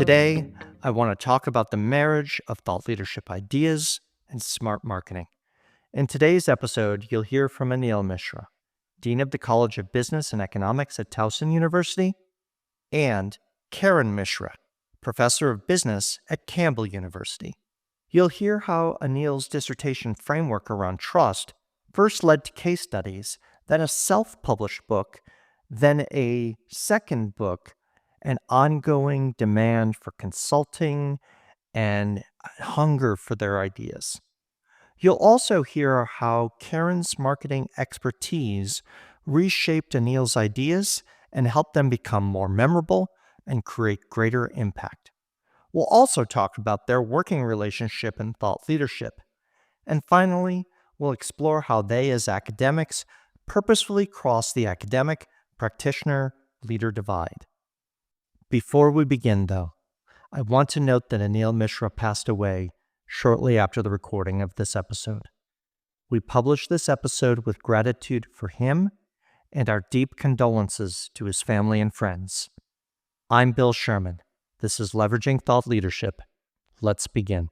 Today, I want to talk about the marriage of thought leadership ideas and smart marketing. In today's episode, you'll hear from Aneil Mishra, Dean of the College of Business and Economics at Towson University, and Karen Mishra, Professor of Business at Campbell University. You'll hear how Aneil's dissertation framework around trust first led to case studies, then a self-published book, then a second book, an ongoing demand for consulting and hunger for their ideas. You'll also hear how Karen's marketing expertise reshaped Aneil's ideas and helped them become more memorable and create greater impact. We'll also talk about their working relationship and thought leadership. And finally, we'll explore how they, as academics, purposefully cross the academic practitioner leader divide. Before we begin, though, I want to note that Aneil Mishra passed away shortly after the recording of this episode. We publish this episode with gratitude for him and our deep condolences to his family and friends. I'm Bill Sherman. This is Leveraging Thought Leadership. Let's begin.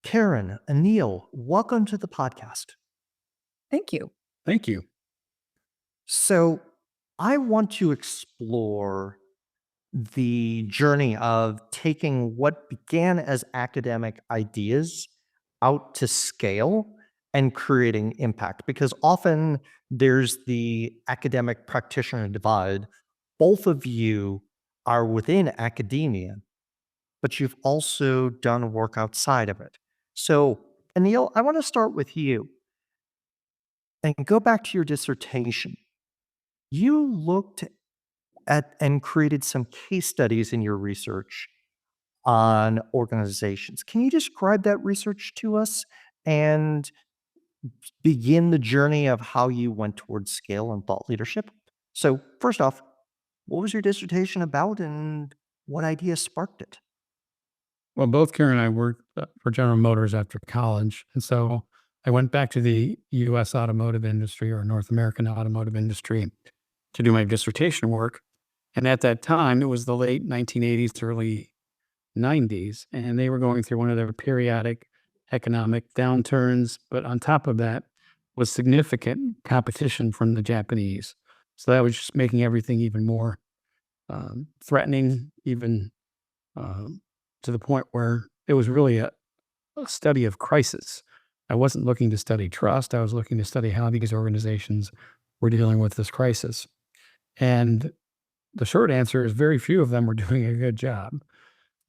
Karen, Aneil, welcome to the podcast. Thank you. Thank you. So I want to explore the journey of taking what began as academic ideas out to scale and creating impact, because often there's the academic practitioner divide. Both of you are within academia, but you've also done work outside of it. So, Aneil, I want to start with you and go back to your dissertation. You looked at and created some case studies in your research on organizations. Can you describe that research to us and begin the journey of how you went towards scale and thought leadership? So, first off, what was your dissertation about and what idea sparked it? Well, both Karen and I worked for General Motors after college. And so I went back to the U.S. automotive industry or North American automotive industry to do my dissertation work. And at that time, it was the late 1980s to early 90s, and they were going through one of their periodic economic downturns. But on top of that was significant competition from the Japanese. So that was just making everything even more threatening, even to the point where it was really a study of crisis. I wasn't looking to study trust. I was looking to study how these organizations were dealing with this crisis. And the short answer is very few of them were doing a good job.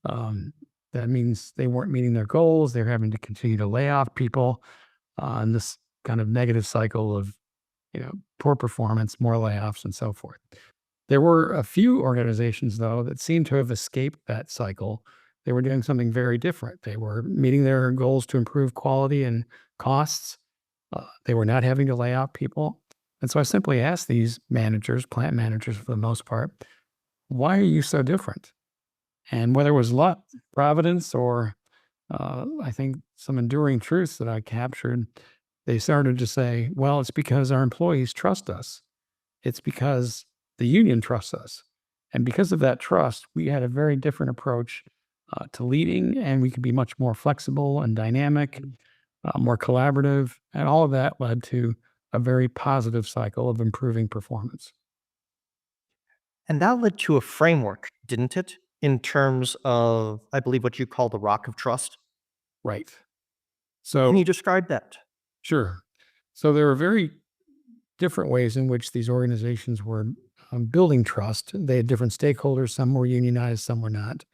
That means they weren't meeting their goals. They're having to continue to lay off people in this kind of negative cycle of, poor performance, more layoffs, and so forth. There were a few organizations, though, that seemed to have escaped that cycle. They were doing something very different. They were meeting their goals to improve quality and costs. They were not having to lay off people. And so I simply asked these managers, plant managers for the most part, why are you so different? And whether it was luck, providence, or I think some enduring truths that I captured, they started to say, well, it's because our employees trust us. It's because the union trusts us. And because of that trust, we had a very different approach to leading, and we could be much more flexible and dynamic, more collaborative. And all of that led to a very positive cycle of improving performance. And that led to a framework, didn't it? In terms of, I believe, what you call the rock of trust. Right. Can So, you describe that? sure. So there are very different ways in which these organizations were building trust. They had different stakeholders. Some were unionized, some were not.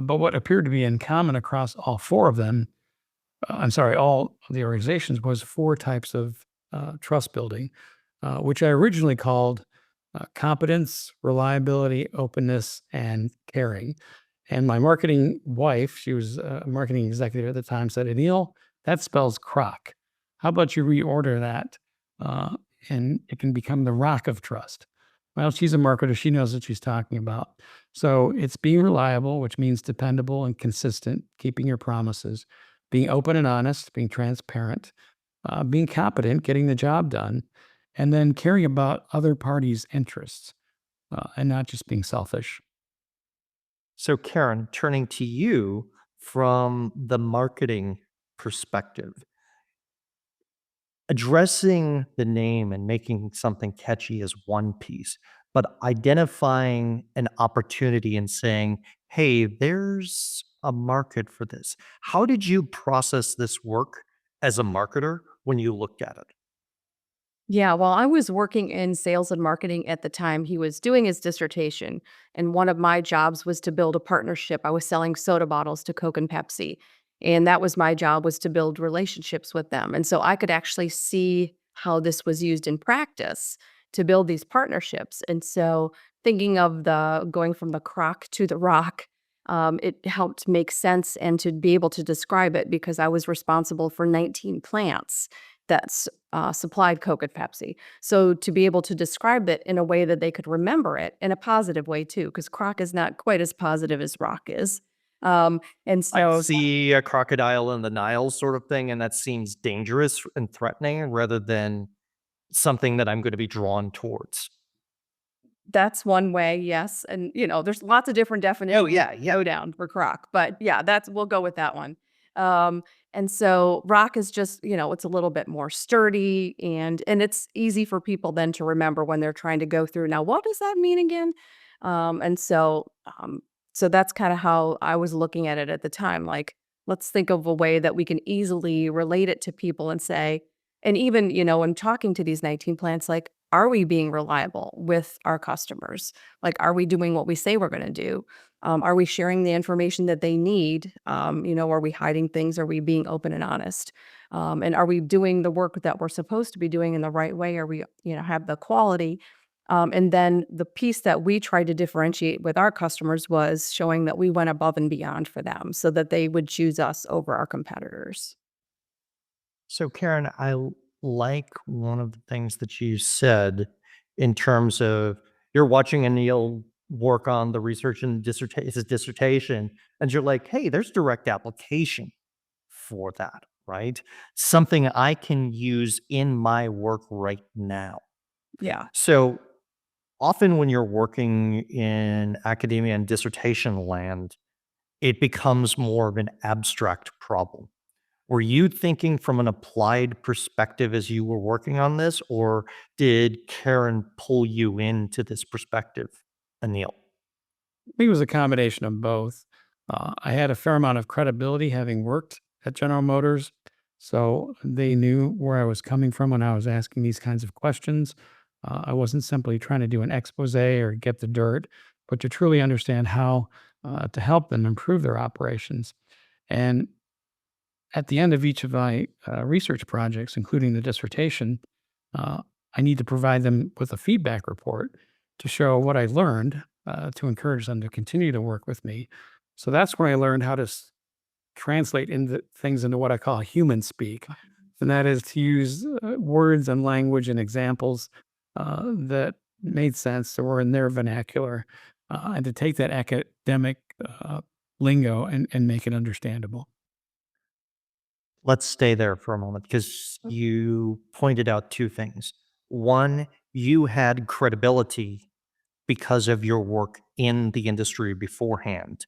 But what appeared to be in common across all four of them, all of the organizations, was four types of trust building, which I originally called competence, reliability, openness, and caring. And my marketing wife, she was a marketing executive at the time, said, Aneil, that spells crock. How about you reorder that and it can become the rock of trust? Well, she's a marketer. She knows what she's talking about. So it's being reliable, which means dependable and consistent, keeping your promises, being open and honest, being transparent, being competent, getting the job done, and then caring about other parties' interests and not just being selfish. So, Karen, turning to you from the marketing perspective, addressing the name and making something catchy is one piece, but identifying an opportunity and saying, hey, there's a market for this. How did you process this work as a marketer when you looked at it? Yeah, well, I was working in sales and marketing at the time he was doing his dissertation, and one of my jobs was to build a partnership. I was selling soda bottles to Coke and Pepsi, and that was my job, was to build relationships with them. And so I could actually see how this was used in practice to build these partnerships. And so thinking of the going from the crock to the rock, it helped make sense and to be able to describe it because I was responsible for 19 plants that supplied Coke and Pepsi. So to be able to describe it in a way that they could remember it in a positive way too, because crock is not quite as positive as rock is. And I so see a crocodile in the Nile sort of thing, and that seems dangerous and threatening rather than something that I'm going to be drawn towards. that's one way, yes, and, there's lots of different Oh, definitions yeah, to yeah. go down for crock, but yeah, that's we'll go with that one. And so rock is just, it's a little bit more sturdy and it's easy for people then to remember when they're trying to go through, "Now, what does that mean again?" And so that's kinda how I was looking at it at the time, like, let's think of a way that we can easily relate it to people and say and even, when talking to these 19 plants, like, are we being reliable with our customers? Like, are we doing what we say we're gonna do? Are we sharing the information that they need? Are we hiding things? Are we being open and honest? And are we doing the work that we're supposed to be doing in the right way? Are we, have the quality? And then the piece that we tried to differentiate with our customers was showing that we went above and beyond for them so that they would choose us over our competitors. So, Karen, like one of the things that you said in terms of you're watching Aneil work on the research and his dissertation, and you're like, hey, there's direct application for that, right? Something I can use in my work right now. Yeah. So, often when you're working in academia and dissertation land, it becomes more of an abstract problem. Were you thinking from an applied perspective as you were working on this, or did Karen pull you into this perspective, Anil? I think it was a combination of both. I had a fair amount of credibility having worked at General Motors, so they knew where I was coming from when I was asking these kinds of questions. I wasn't simply trying to do an expose or get the dirt, but to truly understand how to help them improve their operations. And at the end of each of my research projects, including the dissertation, uh, I need to provide them with a feedback report to show what I learned to encourage them to continue to work with me. So that's where I learned how to translate things into what I call human speak. And that is to use words and language and examples that made sense or were in their vernacular, and to take that academic lingo and make it understandable. Let's stay there for a moment because you pointed out two things. One, you had credibility because of your work in the industry beforehand,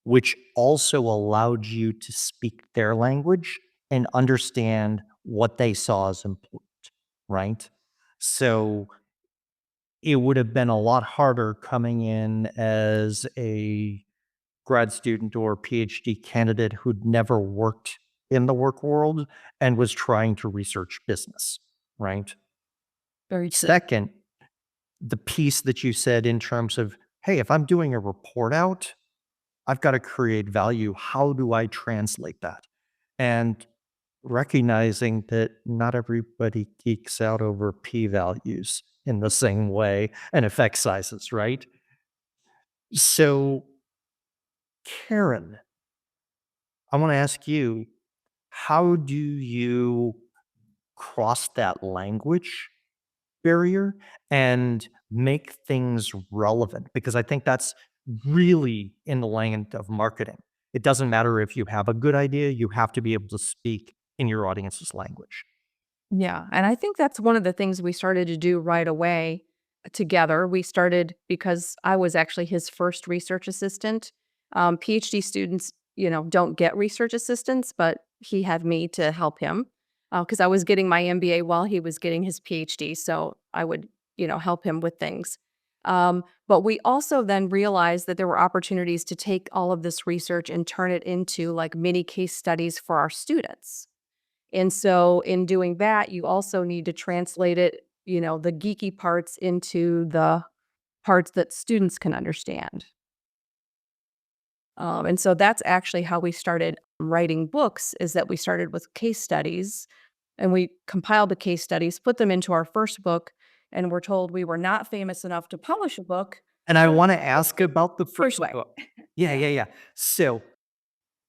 which also allowed you to speak their language and understand what they saw as important, right? So it would have been a lot harder coming in as a grad student or PhD candidate who'd never worked in the work world and was trying to research business, right? Very true. Second, the piece that you said in terms of, hey, if I'm doing a report out, I've got to create value. How do I translate that? And recognizing that not everybody geeks out over p values in the same way and effect sizes, right? So, Karen, I want to ask you, how do you cross that language barrier and make things relevant? Because I think that's really in the land of marketing. It doesn't matter if you have a good idea, you have to be able to speak in your audience's language. Yeah, and I think that's one of the things we started to do right away. together. We started because I was actually his first research assistant. PhD students, don't get research assistants, but he had me to help him because I was getting my MBA while he was getting his PhD. So I would, help him with things. But we also then realized that there were opportunities to take all of this research and turn it into like mini case studies for our students. And so in doing that, you also need to translate it, the geeky parts into the parts that students can understand. And so that's actually how we started writing books, is that we started with case studies and we compiled the case studies, put them into our first book, and we're told we were not famous enough to publish a book. And I want to ask about the First first way. book. Yeah, Yeah. yeah, yeah. So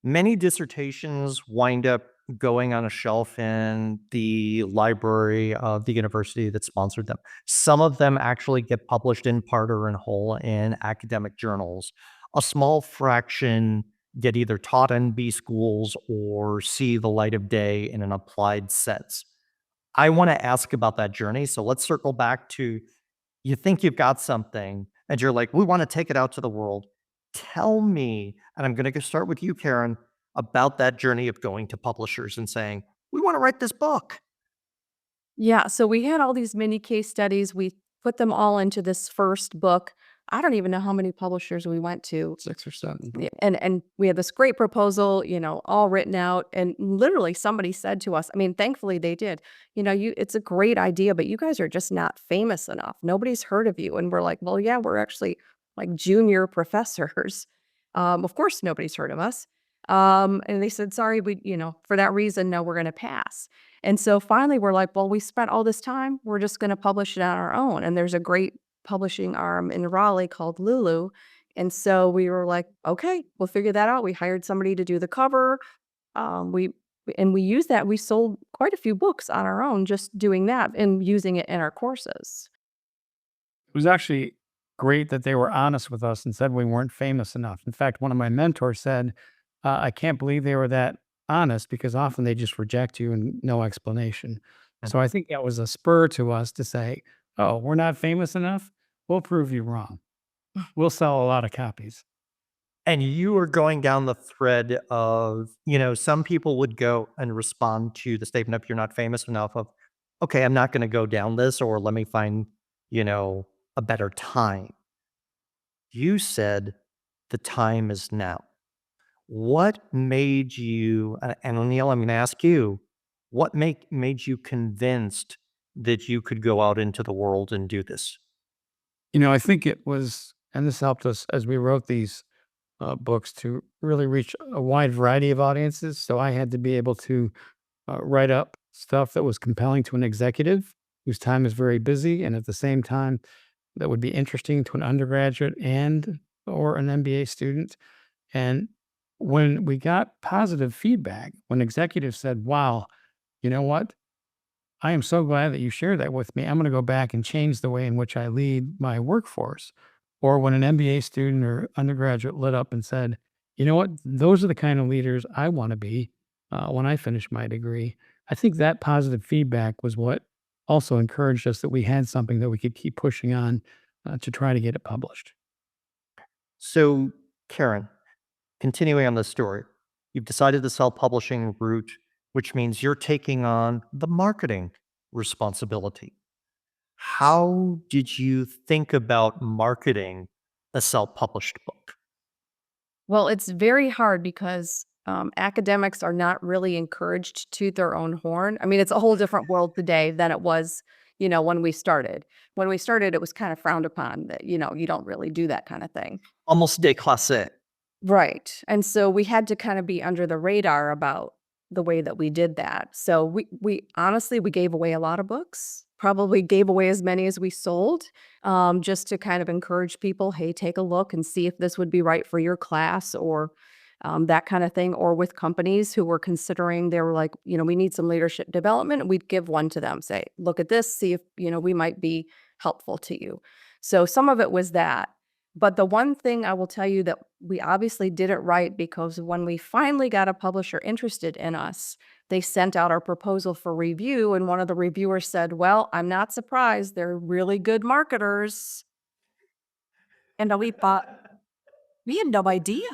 many dissertations wind up going on a shelf in the library of the university that sponsored them. Some of them actually get published in part or in whole in academic journals. A small fraction get either taught in B schools or see the light of day in an applied sense. I want to ask about that journey. So let's circle back to, you think you've got something and you're like, we want to take it out to the world. Tell me, and I'm going to start with you, Karen, about that journey of going to publishers and saying, we want to write this book. Yeah, so we had all these mini case studies. We put them all into this first book. I don't even know how many publishers we went to. 6 or 7. Yeah, and we had this great proposal, all written out, and literally somebody said to us, I mean, thankfully they did, it's a great idea, but you guys are just not famous enough. Nobody's heard of you. And we're like, well, yeah, we're actually like junior professors. Of course, nobody's heard of us. And they said, sorry, for that reason, no, we're going to pass. And so finally, we're like, well, we spent all this time. We're just going to publish it on our own. And there's a great publishing arm in Raleigh called Lulu. And so we were like, okay, we'll figure that out. We hired somebody to do the cover. We and we used that. We sold quite a few books on our own just doing that and using it in our courses. It was actually great that they were honest with us and said we weren't famous enough. In fact, one of my mentors said, I can't believe they were that honest because often they just reject you and no explanation. And So I think that was a spur to us to say, oh, we're not famous enough. We'll prove you wrong. We'll sell a lot of copies. and you are going down the thread of, some people would go and respond to the statement, if you're not famous enough, of, okay, I'm not going to go down this, or let me find, a better time. You said the time is now. What made you, and Aneil, I'm going to ask you, what made you convinced that you could go out into the world and do this? I think it was, and this helped us as we wrote these books to really reach a wide variety of audiences. So I had to be able to write up stuff that was compelling to an executive whose time is very busy, and at the same time that would be interesting to an undergraduate and or an MBA student. And when we got positive feedback, when executives said, "Wow, you know what? I am so glad that you shared that with me. I'm going to go back and change the way in which I lead my workforce." Or when an MBA student or undergraduate lit up and said, "You know what? Those are the kind of leaders I want to be when I finish my degree." I think that positive feedback was what also encouraged us that we had something that we could keep pushing on to try to get it published. So, Karen, continuing on this story, you've decided the self-publishing route, which means you're taking on the marketing responsibility. How did you think about marketing a self-published book? Well, it's very hard because academics are not really encouraged to toot their own horn. I mean, it's a whole different world today than it was, when we started. When we started, it was kind of frowned upon that, you don't really do that kind of thing. Almost déclassé. Right. And so we had to kind of be under the radar about the way that we did that. So we honestly we gave away a lot of books. Probably gave away as many as we sold, just to kind of encourage people, hey, take a look and see if this would be right for your class or that kind of thing. Or with companies who were considering, they were like, we need some leadership development. We'd give one to them, say, look at this, see if, we might be helpful to you. So some of it was that. But the one thing I will tell you that we obviously did it right, because when we finally got a publisher interested in us, they sent out our proposal for review, and one of the reviewers said, "Well, I'm not surprised. They're really good marketers." And we thought, we had no idea.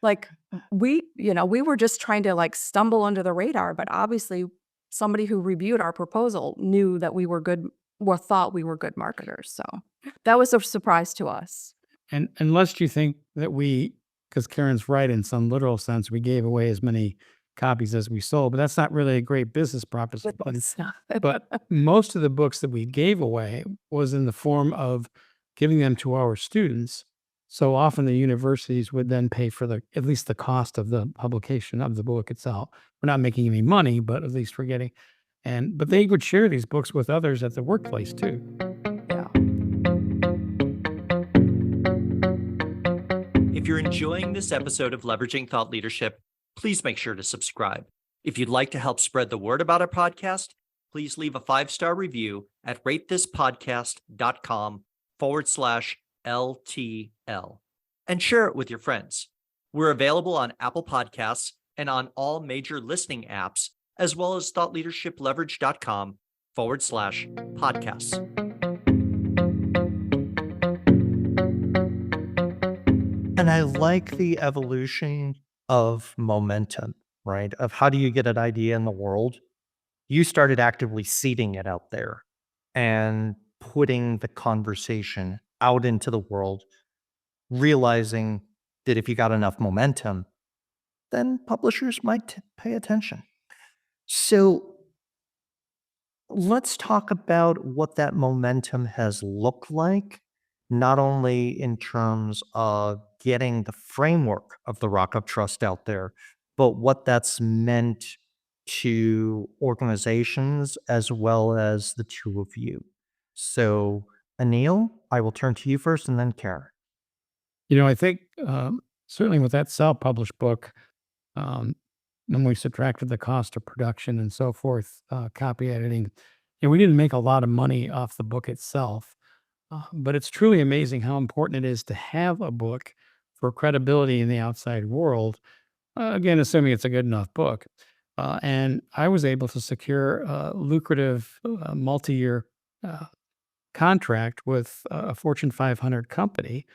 Like, we were just trying to, like, stumble under the radar, but obviously somebody who reviewed our proposal knew that we were good or thought we were good marketers, so that was a surprise to us. And unless you think that because Karen's right, in some literal sense, we gave away as many copies as we sold, but that's not really a great business proposition. It's not. But most of the books that we gave away was in the form of giving them to our students. So often the universities would then pay for at least the cost of the publication of the book itself. We're not making any money, but at least we're getting, but they would share these books with others at the workplace too. Yeah. If you're enjoying this episode of Leveraging Thought Leadership, please make sure to subscribe. If you'd like to help spread the word about our podcast, please leave a 5-star review at ratethispodcast.com/LTL and share it with your friends. We're available on Apple Podcasts and on all major listening apps, as well as thoughtleadershipleverage.com/podcasts. And I like the evolution of momentum, right? Of how do you get an idea in the world? You started actively seeding it out there and putting the conversation out into the world, realizing that if you got enough momentum, then publishers might pay attention. So let's talk about what that momentum has looked like, not only in terms of getting the framework of the Rock of Trust out there, but what that's meant to organizations as well as the two of you. So, Aneil, I will turn to you first and then Karen. I think certainly with that self-published book, um, when we subtracted the cost of production and so forth, copy editing, we didn't make a lot of money off the book itself. But it's truly amazing how important it is to have a book for credibility in the outside world. Again, assuming it's a good enough book. And I was able to secure a lucrative multi-year uh, contract with a Fortune 500 company.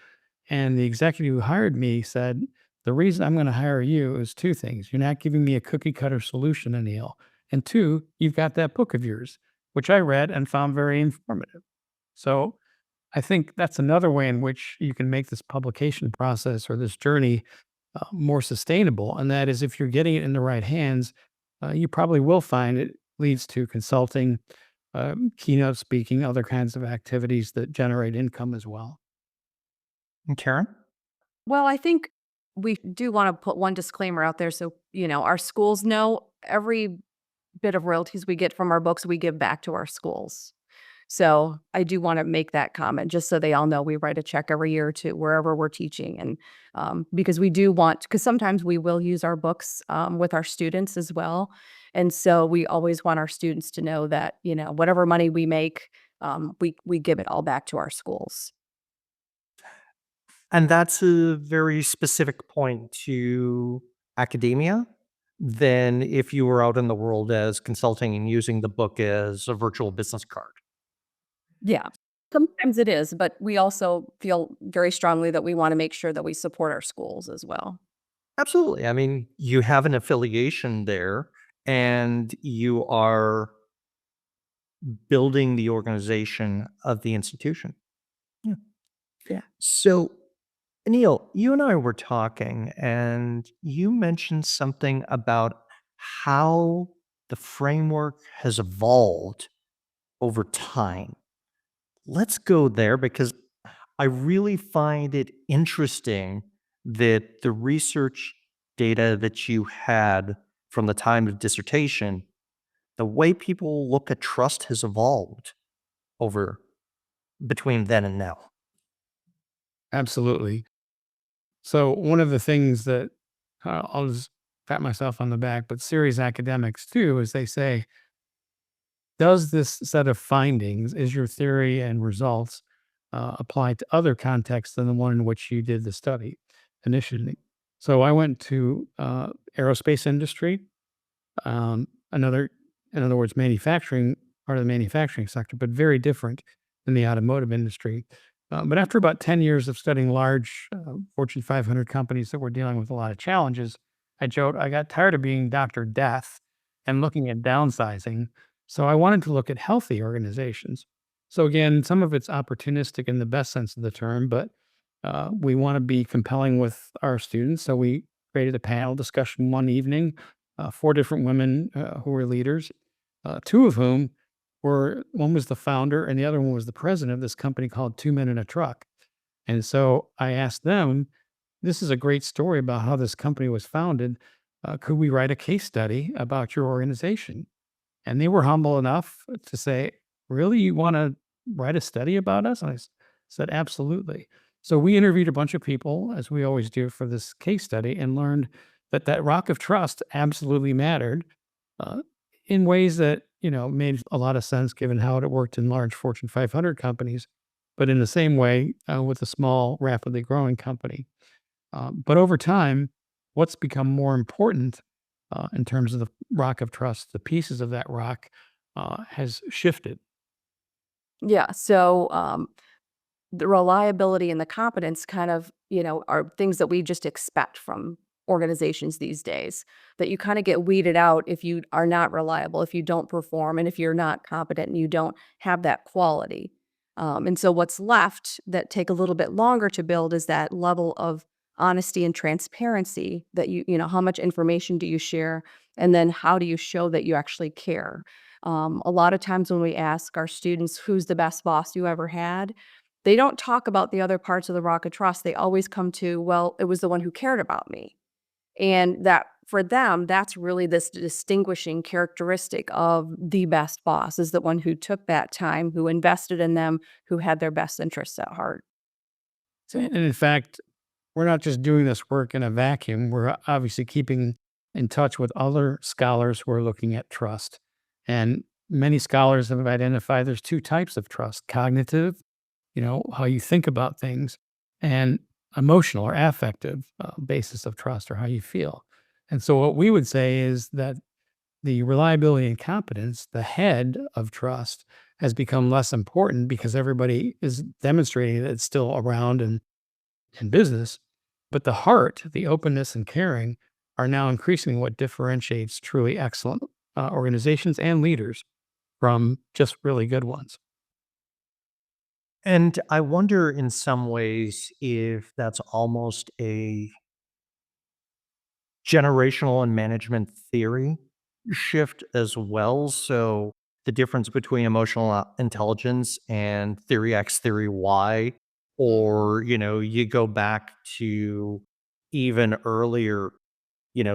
And the executive who hired me said, "The reason I'm going to hire you is two things. You're not giving me a cookie cutter solution, Aneil. And two, you've got that book of yours," which I read and found very informative. So I think that's another way in which you can make this publication process or this journey more sustainable. And that is, if you're getting it in the right hands, you probably will find it leads to consulting, keynote speaking, other kinds of activities that generate income as well. And Karen? Well, I think we do wanna put one disclaimer out there so, our schools know every bit of royalties we get from our books, we give back to our schools. So I do wanna make that comment just so they all know we write a check every year to wherever we're teaching and, because we do want, because sometimes we will use our books, with our students as well. And so we always want our students to know that, whatever money we make, we give it all back to our schools. And that's a very specific point to academia than if you were out in the world as consulting and using the book as a virtual business card. Yeah. Sometimes it is, but we also feel very strongly that we wanna make sure that we support our schools as well. Absolutely. I mean, you have an affiliation there and you are building the organization of the institution. Yeah. Yeah. So, Neil, you and I were talking, and you mentioned something about how the framework has evolved over time. Let's go there because I really find it interesting that the research data that you had from the time of dissertation, the way people look at trust has evolved over between then and now. Absolutely. So one of the things that I'll just pat myself on the back, but serious academics too, is they say, does this set of findings, is your theory and results apply to other contexts than the one in which you did the study initially? So I went to aerospace industry, Another, in other words, manufacturing, part of the manufacturing sector, but very different than the automotive industry. But after about 10 years of studying large Fortune 500 companies that were dealing with a lot of challenges, I joked, I got tired of being Dr. Death and looking at downsizing. So I wanted to look at healthy organizations. So again, some of it's opportunistic in the best sense of the term, but we want to be compelling with our students. So we created a panel discussion one evening, four different women who were leaders, two of whom one was the founder and the other one was the president of this company called Two Men in a Truck. And so I asked them, this is a great story about how this company was founded. Could we write a case study about your organization? And they were humble enough to say, really, you want to write a study about us? And said, absolutely. So we interviewed a bunch of people, as we always do for this case study, and learned that that rock of trust absolutely mattered uh, in ways that, made a lot of sense given how it worked in large Fortune 500 companies, but in the same way with a small, rapidly growing company. But over time, what's become more important in terms of the rock of trust, the pieces of that rock has shifted. Yeah. So the reliability and the competence kind of, are things that we just expect from organizations these days, that you kind of get weeded out if you are not reliable, if you don't perform, and if you're not competent and you don't have that quality. And so what's left that take a little bit longer to build is that level of honesty and transparency that how much information do you share? And then how do you show that you actually care? A lot of times when we ask our students, who's the best boss you ever had? They don't talk about the other parts of the rock of trust. They always come to, well, it was the one who cared about me. And that for them, that's really this distinguishing characteristic of the best boss is the one who took that time, who invested in them, who had their best interests at heart. And in fact, we're not just doing this work in a vacuum. We're obviously keeping in touch with other scholars who are looking at trust. And many scholars have identified there's two types of trust: cognitive, how you think about things, and emotional or affective basis of trust or how you feel. And so, what we would say is that the reliability and competence, the head of trust, has become less important because everybody is demonstrating that it's still around and in business. But the heart, the openness and caring, are now increasingly what differentiates truly excellent organizations and leaders from just really good ones. And I wonder in some ways if that's almost a generational and management theory shift as well. So the difference between emotional intelligence and theory X, theory Y, or, you go back to even earlier,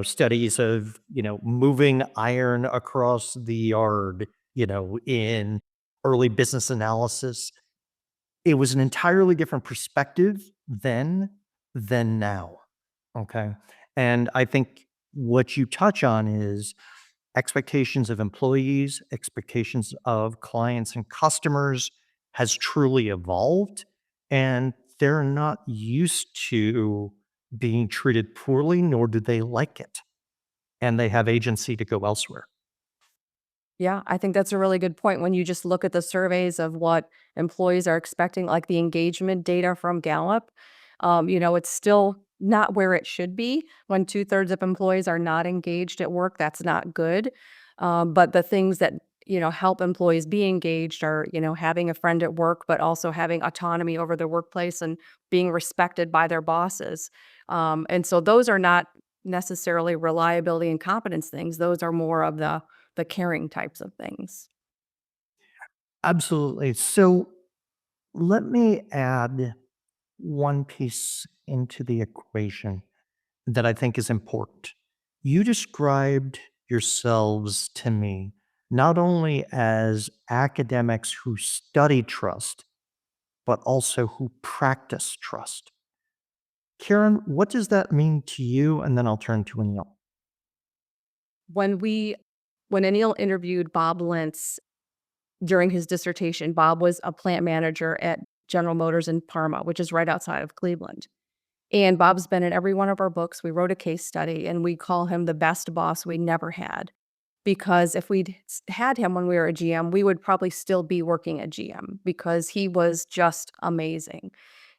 studies of, moving iron across the yard, in early business analysis. It was an entirely different perspective then than now. Okay. And I think what you touch on is expectations of employees, expectations of clients and customers has truly evolved. And they're not used to being treated poorly, nor do they like it. And they have agency to go elsewhere. Yeah, I think that's a really good point. When you just look at the surveys of what employees are expecting, like the engagement data from Gallup, it's still not where it should be. When two-thirds of employees are not engaged at work, that's not good. But the things that, help employees be engaged are, having a friend at work, but also having autonomy over their workplace and being respected by their bosses. And so those are not necessarily reliability and competence things. Those are more of the caring types of things. Absolutely. So let me add one piece into the equation that I think is important. You described yourselves to me not only as academics who study trust, but also who practice trust. Karen, what does that mean to you? And then I'll turn to Anil. When we when Aneil interviewed Bob Lentz during his dissertation, Bob was a plant manager at General Motors in Parma, which is right outside of Cleveland. And Bob's been in every one of our books. We wrote a case study and we call him the best boss we never had. because if we'd had him when we were a GM, we would probably still be working at GM because he was just amazing.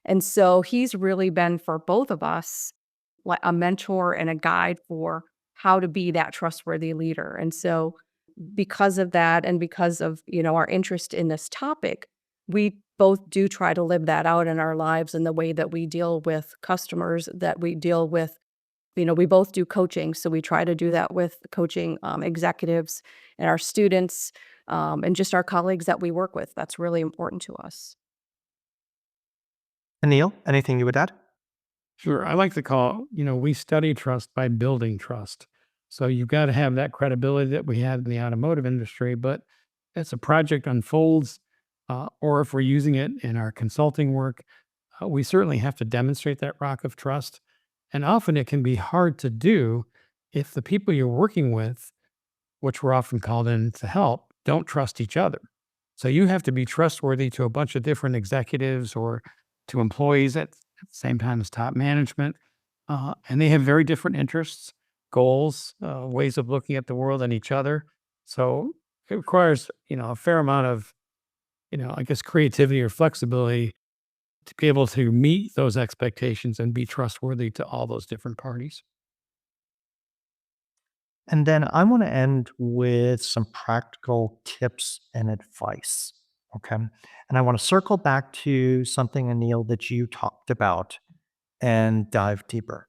And so he's really been for both of us like a mentor and a guide for how to be that trustworthy leader. And so because of that and because of, our interest in this topic, we both do try to live that out in our lives in the way that we deal with customers, that we deal with, we both do coaching. So we try to do that with coaching executives and our students and just our colleagues that we work with. That's really important to us. Aneil, anything you would add? Sure. I like to call, we study trust by building trust. So you've got to have that credibility that we have in the automotive industry, but as a project unfolds, or if we're using it in our consulting work, we certainly have to demonstrate that rock of trust. And often it can be hard to do if the people you're working with, which we're often called in to help, don't trust each other. So you have to be trustworthy to a bunch of different executives or to employees at the same time as top management. And they have very different interests, goals, ways of looking at the world and each other. So it requires, a fair amount of, I guess, creativity or flexibility to be able to meet those expectations and be trustworthy to all those different parties. And then I want to end with some practical tips and advice. Okay. And I want to circle back to something, Aneil, that you talked about and dive deeper.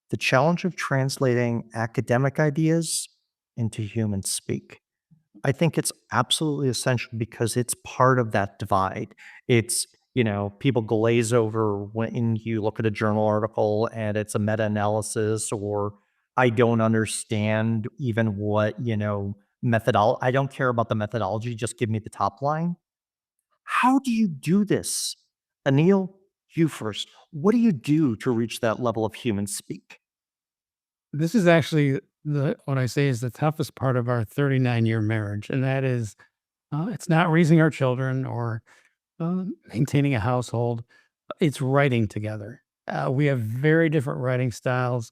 The challenge of translating academic ideas into human speak. I think it's absolutely essential because it's part of that divide. It's, people glaze over when you look at a journal article and it's a meta analysis, or I don't understand even what, methodology. I don't care about the methodology. Just give me the top line. How do you do this? Aneil, you first. What do you do to reach that level of human speak? This is actually what I say is the toughest part of our 39-year marriage. And that is, it's not raising our children or maintaining a household. It's writing together. We have very different writing styles,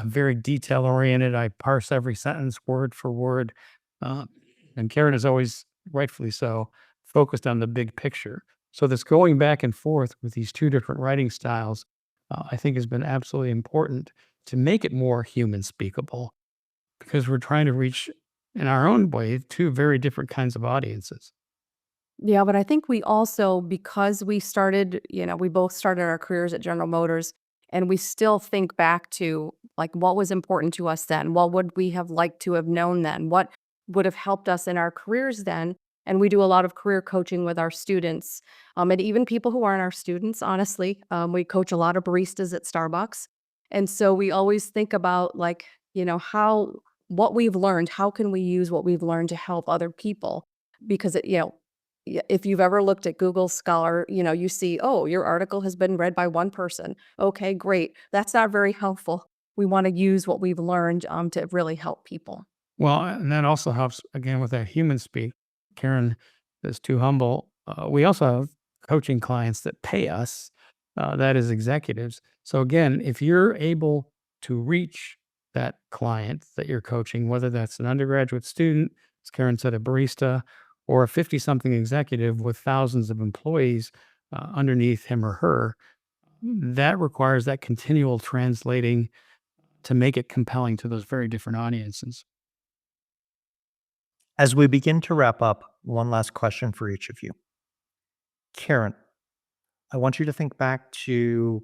very detail oriented. I parse every sentence word for word. Uh, and Karen is always, rightfully so, focused on the big picture. So, this going back and forth with these two different writing styles, I think has been absolutely important to make it more human speakable because we're trying to reach, in our own way, two very different kinds of audiences. Yeah, but I think we also, because we started, we both started our careers at General Motors, and we still think back to like what was important to us then. What would we have liked to have known then? What would have helped us in our careers then? And we do a lot of career coaching with our students, and even people who aren't our students, honestly. We coach a lot of baristas at Starbucks. And so we always think about like, how what we've learned, how can we use what we've learned to help other people? Because if you've ever looked at Google Scholar, you see, oh, your article has been read by one person. Okay, great. That's not very helpful. We want to use what we've learned to really help people. Well, and that also helps again with that human speak. Karen is too humble. We also have coaching clients that pay us, that is executives. So again, if you're able to reach that client that you're coaching, whether that's an undergraduate student, as Karen said, a barista, or a 50 something executive with thousands of employees underneath him or her, that requires that continual translating to make it compelling to those very different audiences. As we begin to wrap up, one last question for each of you. Karen, I want you to think back to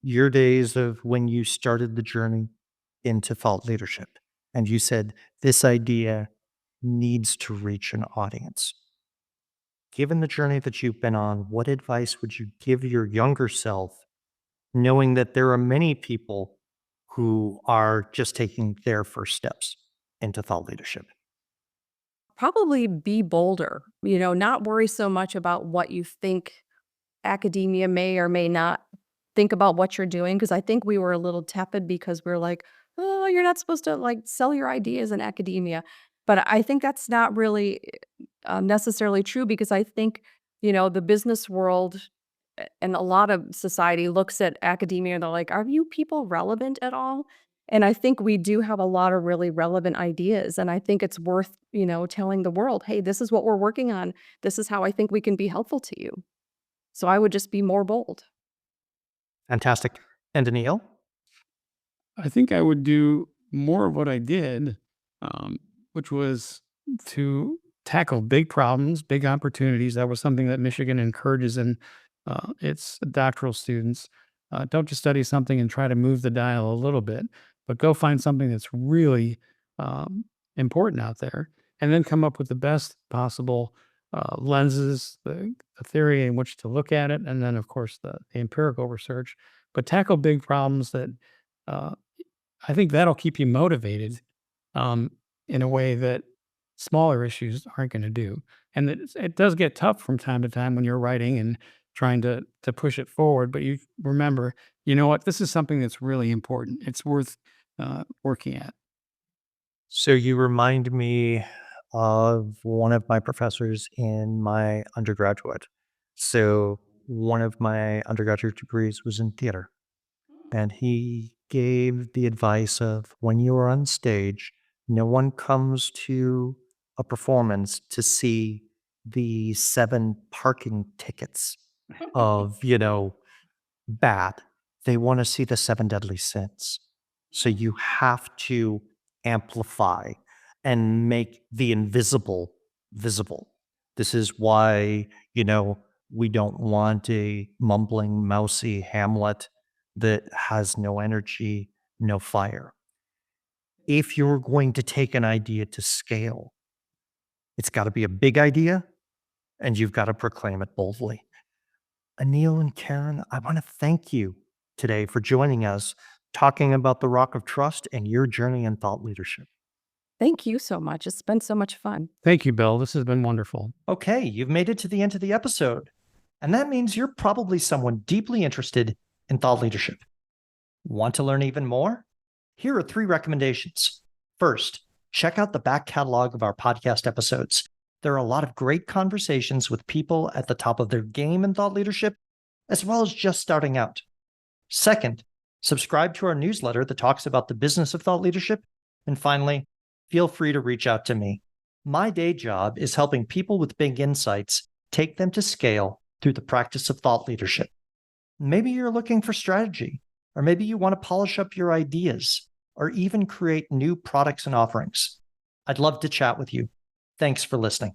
your days of when you started the journey into thought leadership. And you said, this idea needs to reach an audience. Given the journey that you've been on, what advice would you give your younger self, knowing that there are many people who are just taking their first steps into thought leadership? Probably be bolder, not worry so much about what you think academia may or may not think about what you're doing. Cause I think we were a little tepid because we're like, oh, you're not supposed to like sell your ideas in academia. But I think that's not really necessarily true because I think, the business world and a lot of society looks at academia and they're like, are you people relevant at all? And I think we do have a lot of really relevant ideas. And I think it's worth, telling the world, hey, this is what we're working on. This is how I think we can be helpful to you. So I would just be more bold. Fantastic. And Aneil? I think I would do more of what I did, which was to tackle big problems, big opportunities. That was something that Michigan encourages in its doctoral students. Don't just study something and try to move the dial a little bit, but go find something that's really um, important out there, and then come up with the best possible lenses, the theory in which to look at it, and then, of course, the empirical research. But tackle big problems that uh, I think that'll keep you motivated um, in a way that smaller issues aren't going to do. And it does get tough from time to time when you're writing and trying to push it forward. But you remember, you know what? This is something that's really important. It's worth working at. So you remind me of one of my professors in my undergraduate. So one of my undergraduate degrees was in theater, and he gave the advice of when you are on stage, no one comes to a performance to see the 7 parking tickets of, bad. They want to see the 7 deadly sins. So you have to amplify and make the invisible visible. This is why, we don't want a mumbling, mousy Hamlet that has no energy, no fire. If you're going to take an idea to scale, it's got to be a big idea and you've got to proclaim it boldly. Aneil and Karen, I want to thank you today for joining us talking about the Rock of Trust and your journey in thought leadership. Thank you so much. It's been so much fun. Thank you, Bill. This has been wonderful. Okay, you've made it to the end of the episode, and that means you're probably someone deeply interested in thought leadership. Want to learn even more? Here are 3 recommendations. First, check out the back catalog of our podcast episodes. There are a lot of great conversations with people at the top of their game in thought leadership, as well as just starting out. Second, subscribe to our newsletter that talks about the business of thought leadership. And finally, feel free to reach out to me. My day job is helping people with big insights take them to scale through the practice of thought leadership. Maybe you're looking for strategy, or maybe you want to polish up your ideas, or even create new products and offerings. I'd love to chat with you. Thanks for listening.